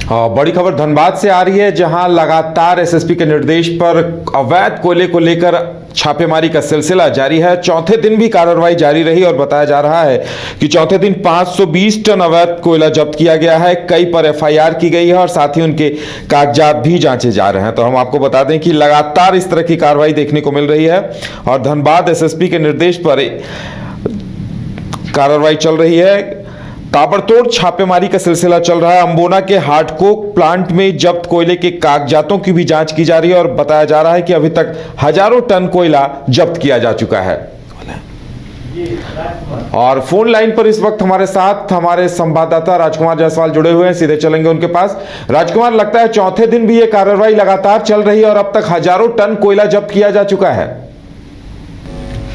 बड़ी खबर धनबाद से आ रही है, जहां लगातार एसएसपी के निर्देश पर अवैध कोयले को लेकर छापेमारी का सिलसिला जारी है। चौथे दिन भी कार्रवाई जारी रही और बताया जा रहा है कि चौथे दिन 520 टन अवैध कोयला जब्त किया गया है। कई पर एफआईआर की गई है और साथ ही उनके कागजात भी जांचे जा रहे हैं। तो हम आपको बता दें कि लगातार इस तरह की कार्रवाई देखने को मिल रही है और धनबाद एसएसपी के निर्देश पर कार्रवाई चल रही है। ताबड़तोड़ छापेमारी का सिलसिला चल रहा है। अंबोना के हार्डकोक प्लांट में जब्त कोयले के कागजातों की भी जांच की जा रही है और बताया जा रहा है कि अभी तक हजारों टन कोयला जब्त किया जा चुका है। और फोन लाइन पर इस वक्त हमारे साथ हमारे संवाददाता राजकुमार जायसवाल जुड़े हुए हैं, सीधे चलेंगे उनके पास। राजकुमार, लगता है चौथे दिन भी ये कार्रवाई लगातार चल रही है और अब तक हजारों टन कोयला जब्त किया जा चुका है।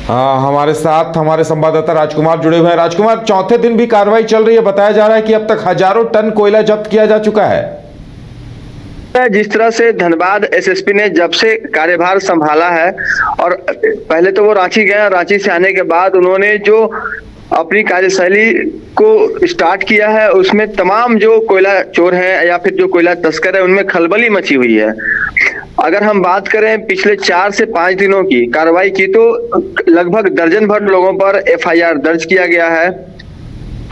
हमारे साथ हमारे संवाददाता राजकुमार जुड़े हुए हैं। राजकुमार, चौथे दिन भी कार्रवाई चल रही है, बताया जा रहा है कि अब तक हजारों टन कोयला जब्त किया जा चुका है। जिस तरह से धनबाद एसएसपी ने जब से कार्यभार संभाला है और पहले तो वो रांची गए, रांची से आने के बाद उन्होंने जो अपनी कार्यशैली को स्टार्ट किया है, उसमें तमाम जो कोयला चोर हैं या फिर जो कोयला तस्कर है, उनमें खलबली मची हुई है। अगर हम बात करें पिछले 4 से 5 दिनों की कार्रवाई की, तो लगभग दर्जन भर लोगों पर एफआईआर दर्ज किया गया है।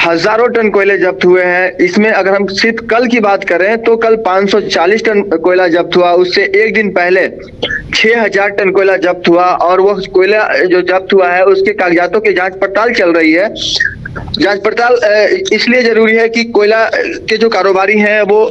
हजारों टन कोयले जब्त हुए हैं। इसमें अगर हम सिर्फ कल की बात करें तो कल 540 टन कोयला जब्त हुआ। उससे एक दिन पहले 6000 टन कोयला जब्त हुआ और वो कोयला जो जब्त हुआ है उसके कागजातों की जांच पड़ताल चल रही है। जांच पड़ताल इसलिए जरूरी है कि कोयला के जो कारोबारी हैं वो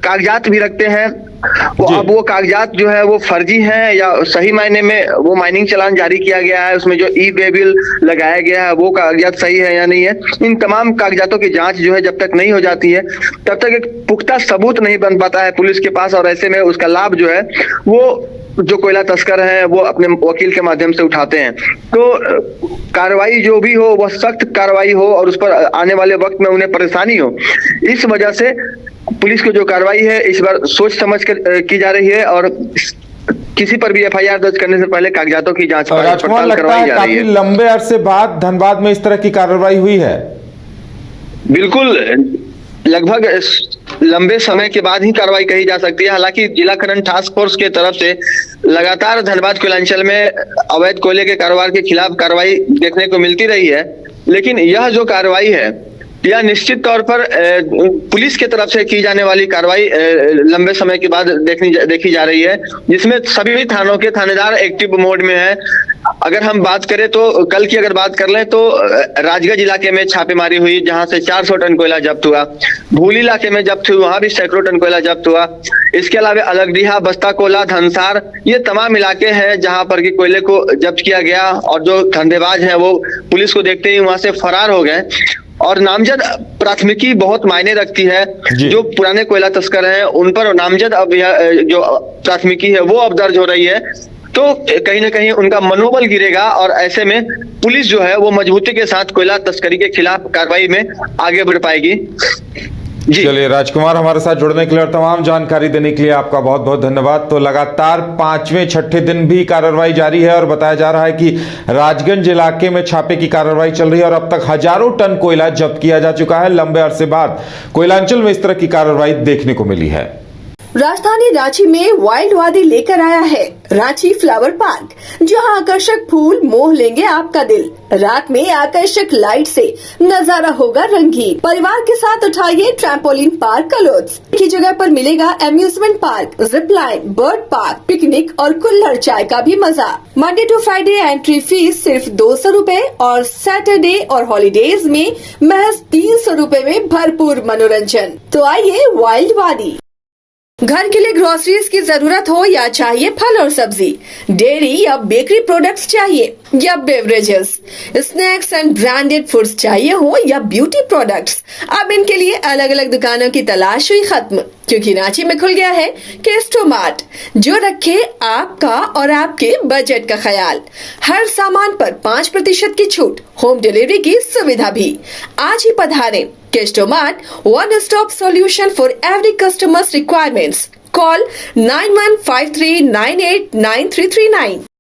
कागजात भी रखते हैं। अब वो कागजात जो है वो फर्जी हैं या सही मायने में वो माइनिंग चालान जारी किया गया है, उसमें जो ई वे बिल लगाया गया है वो कागजात सही है या नहीं है। इन तमाम कागजातों की जांच जो है जब तक नहीं हो जाती है तब तक एक पुख्ता सबूत नहीं बन पाता है पुलिस के पास, और ऐसे में उसका लाभ जो है वो जो कोयला तस्कर हैं वो अपने वकील के माध्यम से उठाते हैं। तो कार्रवाई जो भी हो वह सख्त कार्रवाई हो और उस पर आने वाले वक्त में उन्हें परेशानी हो, इस वजह से पुलिस की जो कार्रवाई है इस बार सोच समझ कर की जा रही है और किसी पर भी एफआईआर दर्ज करने से पहले कागजातों की जांच पड़ताल करवाई जा रही है। काफी लंबे अरसे बाद धनबाद में इस तरह की कार्रवाई हुई है। बिल्कुल, लगभग लंबे समय के बाद ही कार्रवाई कही जा सकती है। हालांकि जिला खनन टास्क फोर्स के तरफ से लगातार धनबाद कोयलांचल में अवैध कोयले के कारोबार के खिलाफ कार्रवाई देखने को मिलती रही है, लेकिन यह जो कार्रवाई है यह निश्चित तौर पर पुलिस के तरफ से की जाने वाली कार्रवाई लंबे समय के बाद देखी जा रही है, जिसमें सभी थानों के थानेदार एक्टिव मोड में है। अगर हम बात करें तो कल की अगर बात कर लें तो राजगढ़ इलाके में छापेमारी हुई जहां से 400 टन कोयला जब्त हुआ। भूली इलाके में जब्त हुई, वहां भी सैकड़ों टन कोयला जब्त हुआ। इसके अलावा अलगडीहा, बस्ताकोला, धनसार, ये तमाम इलाके हैं जहां पर कि कोयले को जब्त किया गया और जो धंधेबाज हैं वो पुलिस को देखते ही वहां से फरार हो गए। और नामजद प्राथमिकी बहुत मायने रखती है। जो पुराने कोयला तस्कर हैं उन पर नामजद अब जो प्राथमिकी है वो अब दर्ज हो रही है, तो कहीं ना कहीं उनका मनोबल गिरेगा और ऐसे में पुलिस जो है वो मजबूती के साथ कोयला तस्करी के खिलाफ कार्रवाई में आगे बढ़ पाएगी। चलिए राजकुमार, हमारे साथ जुड़ने के लिए और तमाम जानकारी देने के लिए आपका बहुत बहुत धन्यवाद। तो लगातार 5वें 6ठे दिन भी कार्रवाई जारी है और बताया जा रहा है कि राजगंज इलाके में छापे की कार्रवाई चल रही है और अब तक हजारों टन कोयला जब्त किया जा चुका है। लंबे अरसे बाद कोयलांचल में इस तरह की कार्रवाई देखने को मिली है। राजधानी रांची में वाइल्ड वादी लेकर आया है रांची फ्लावर पार्क, जहां आकर्षक फूल मोह लेंगे आपका दिल। रात में आकर्षक लाइट से नजारा होगा रंगीन। परिवार के साथ उठाइए ट्रैम्पोलिन पार्क का लुत्फ। की जगह पर मिलेगा amusement park, zip line, bird park, picnic और कुल्हड़ चाय का भी मजा। Monday to Friday entry fees सिर्फ 200 रूपए और सैटरडे और हॉलीडेज में महज 300 रूपए में भरपूर मनोरंजन। तो आइए वाइल्ड वादी। घर के लिए ग्रोसरीज की जरूरत हो या चाहिए फल और सब्जी, डेयरी या बेकरी प्रोडक्ट्स चाहिए या beverages, snacks and branded foods चाहिए हो या ब्यूटी प्रोडक्ट्स, अब इनके लिए अलग अलग दुकानों की तलाश हुई खत्म, क्योंकि रांची में खुल गया है केस्टो मार्ट, जो रखे आपका और आपके बजट का ख्याल। हर सामान पर 5% की छूट, होम डिलीवरी की सुविधा भी। आज ही पधारें Kesto Mart, one stop solution for every customer's requirements. Call 9153989339.